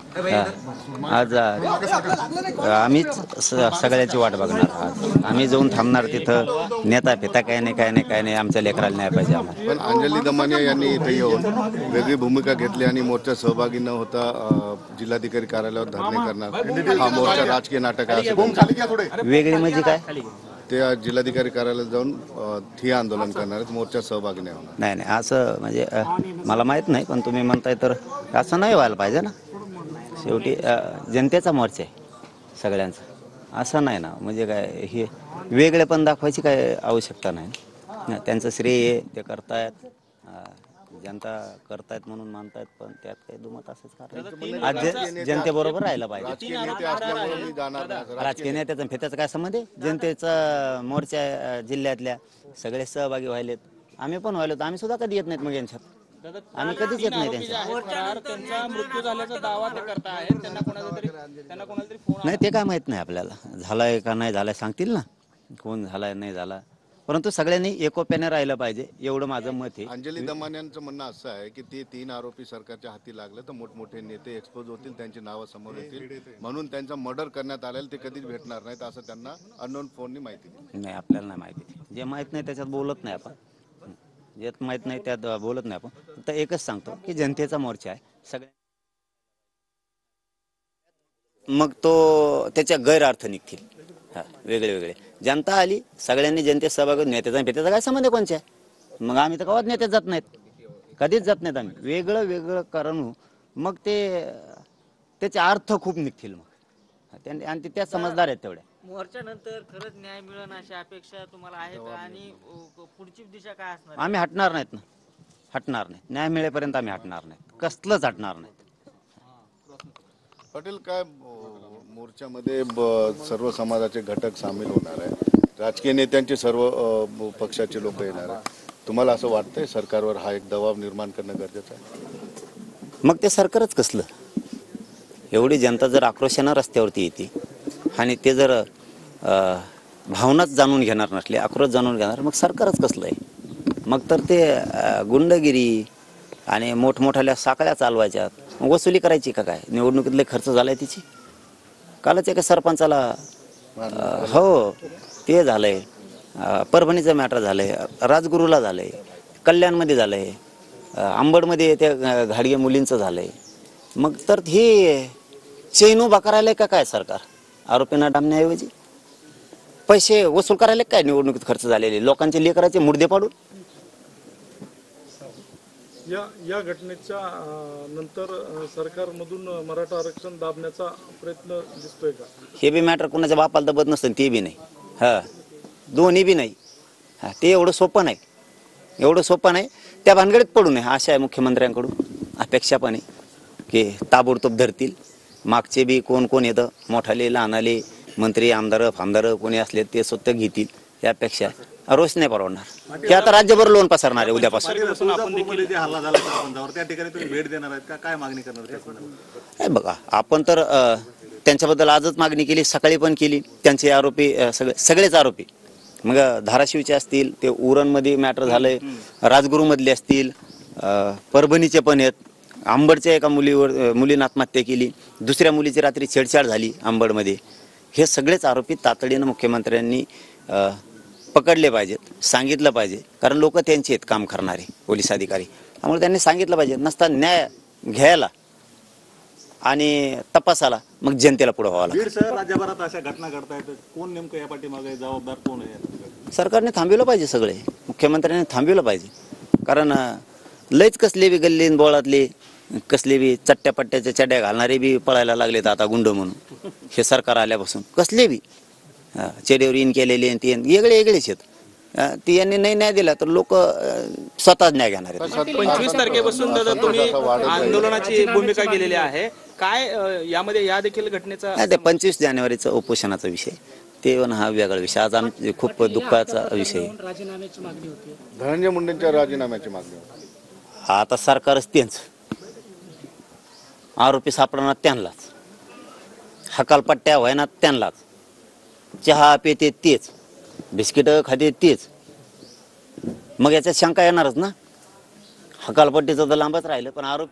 आज आम्हीच सगळ्याची वाट बघणार आहात. आम्ही जाऊन थांबणार तिथं. नेता फिता काय नाही काय नाही काय नाही, आमच्या लेकराला नाही पाहिजे आम्हाला. पण अंजली दमानिया यांनी इथे येऊन वेगळी भूमिका घेतली आणि मोर्चा सहभागी न होता जिल्हाधिकारी कार्यालयावर धरणे करणार. हा मोर्चा राजकीय नाटक आहे असं वेगळी म्हणजे काय? ते आज जिल्हाधिकारी कार्यालयात जाऊन ठिय्या आंदोलन करणार आहेत. मोर्चा सहभागी नाही होणार. नाही नाही, असं म्हणजे मला माहीत नाही, पण तुम्ही म्हणताय तर असं नाही व्हायला पाहिजे ना. शेवटी जनतेचा मोर्चा आहे सगळ्यांचा, असं नाही ना. म्हणजे काय हे वेगळे पण दाखवायची काय आवश्यकता नाही. त्यांचं श्रेय आहे, ते करतायत, जनता करतायत म्हणून मानतायत, पण त्यात काही दुमत असंच करायचं. आज जनतेबरोबर राहायला पाहिजे. राजकीय नेत्याचा फेत्याचा काय संबंध आहे? जनतेचा मोर्चा जिल्ह्यातल्या सगळे सहभागी व्हायलेत, आम्ही पण व्हायलो. आम्ही सुद्धा कधी येत नाहीत मग यांच्यात, आम्ही कधीच येत नाही त्यांचा मृत्यू झाल्याचा दावा ते करता आहेत. त्यांना कोणाला तरी फोन नाही, ते काय माहित नाही आपल्याला. झालाय का नाही झालाय सांगतील ना, कोण झालाय नाही झाला. परंतु सगळ्यांनी एकोप्याने राहिलं पाहिजे, एवढं माझं मत आहे. अंजली दमानियांचं म्हणणं असं आहे की ते 3 आरोपी सरकारच्या हाती लागले तर मोठमोठे नेते एक्सपोज होतील, त्यांची नावं समोर येतील, म्हणून त्यांचा मर्डर करण्यात आलेलं ते कधीच भेटणार नाहीत असं त्यांना अननोन फोननी माहिती दिली. नाही, आपल्याला नाही माहिती. जे माहीत नाही त्याच्यात बोलत नाही आपण. जे माहीत नाही त्यात बोलत नाही आपण. फक्त एकच सांगतो की जनतेचा मोर्चा आहे सगळ्या, मग तो त्याच्या गैरअर्थ निघतील. वेगळे वेगळे जनता आली, सगळ्यांनी जनतेत सहभाग. नेत्याचा फेत्याचा काय संबंध आहे कोणच्या? मग आम्ही तर कवाच नेत्यात जात नाहीत, कधीच जात नाहीत आम्ही. वेगळं वेगळं कारण मग ते त्याचे अर्थ खूप निघतील मग. आणि ते त्या समजदार आहेत तेवढ्या. मोर्चानंतर खरंच न्याय मिळेल अशी अपेक्षा तुम्हाला आहे का? आणि पुढची दिशा काय असणार? आम्ही हटणार नाहीत ना, हटणार नाही. न्याय मिळेपर्यंत आम्ही हटणार नाहीत, कसलंच हटणार नाहीत. पाटील, काय मोर्चामध्ये सर्व समाजाचे घटक सामील होणार आहे, राजकीय नेत्यांचे सर्व पक्षाचे लोक येणार आहे. तुम्हाला असं वाटतंय सरकारवर हा एक दबाव निर्माण करणं गरजेचं आहे? मग ते सरकारच कसलं? एवढी जनता जर आक्रोशानं रस्त्यावरती येते आणि ते जर भावनाच जाणून घेणार नसले, आक्रोश जाणून घेणार, मग सरकारच कसलं आहे? मग तर ते गुंडगिरी आणि मोठमोठ्याल्या साखळ्या चालवायच्यात, वसुली करायची का काय? निवडणुकीतले खर्च झालाय तिची. कालच एका सरपंचाला हो ते झालंय, परभणीचं मॅटर झालंय, राजगुरूला झालंय, कल्याणमध्ये झालंय, आंबडमध्ये त्या घाडगे मुलींचं झालंय. मग तर हे चैन उभा करायला का काय सरकार? आरोपींना डांबण्याऐवजी पैसे वसूल करायला काय? निवडणुकीत खर्च झालेले लोकांचे लेकराचे मुर्दे पाडून. या घटनेच्या नंतर सरकारमधून मराठा आरक्षण दाबण्याचा प्रयत्न दिसतोय का? हे बी मॅटर कोणाच्या बापाला दबत नसतं, ते बी नाही. दोन्ही बी नाही. ते एवढं सोपं नाही, एवढं सोपं नाही. त्या भानगडीत पडू नये अशा आहे मुख्यमंत्र्यांकडून अपेक्षा पण आहे की ताबडतोब धरतील. मागचे बी कोण कोण येतं, मोठाले लहानाले मंत्री आमदार फामदार कोणी असले ते स्वतः घेतील, यापेक्षा रोष नाही परवडणार. हे आता राज्यभर लोन पसरणार आहे उद्यापासून. बघा, आपण तर त्यांच्याबद्दल आजच मागणी केली, सकाळी पण केली. त्यांचे आरोपी सगळेच आरोपी, मग धाराशिवचे असतील, ते उरणमध्ये मॅटर झालंय, राजगुरूमधले असतील, परभणीचे पण आहेत. आंबडच्या एका मुलीनं आत्महत्या केली, दुसऱ्या मुलीची रात्री छेडछाड झाली आंबडमध्ये. हे सगळेच आरोपी तातडीनं मुख्यमंत्र्यांनी पकडले पाहिजेत, सांगितलं पाहिजे. कारण लोक त्यांचे आहेत काम करणारे पोलीस अधिकारी, त्यामुळे त्यांनी सांगितलं पाहिजे. नसता न्याय घ्यायला आणि तपासाला मग जनतेला पुढे व्हावं लागतं. राज्यभरात अशा घटना घडतायत, कोण नेमकं या पाठीमागे जबाबदार कोण आहे? सरकारने थांबविलं पाहिजे, सगळे मुख्यमंत्र्यांनी थांबविलं पाहिजे. कारण लयच कसले बी गल्लीन बोळातले कसले बी चट्ट्या पट्ट्याच्या चड्या घालणारे बी पळायला लागलेत आता गुंड म्हणून. हे सरकार आल्यापासून कसले बी चेड्यावर इन केलेले ते वेगळे वेगळेच आहेत. ती यांनी नाही न्याय दिला तर लोक स्वतःच न्याय घेणार आहेत. 25 तारखेपासून दादा तुम्ही आंदोलनाची भूमिका केलेली आहे, काय यामध्ये या देखील घटनेचा? ते 25 जानेवारीचा उपोषणाचा विषय, ते हा वेगळा विषय. आज आमचे खूप दुःखाचा विषय. धनंजय मुंडेंच्या राजीनाम्याची मागणी होती. आता सरकारच त्यांचं, आरोपी सापडणार त्यांनाच, हकालपट्ट्या व्हायना त्यांनाच, चहा पिते तेच, बिस्किट खाते तेच. मग याच्यात शंका येणारच ना. हकालपट्टीचं तर लांबच राहिलं, पण आरोप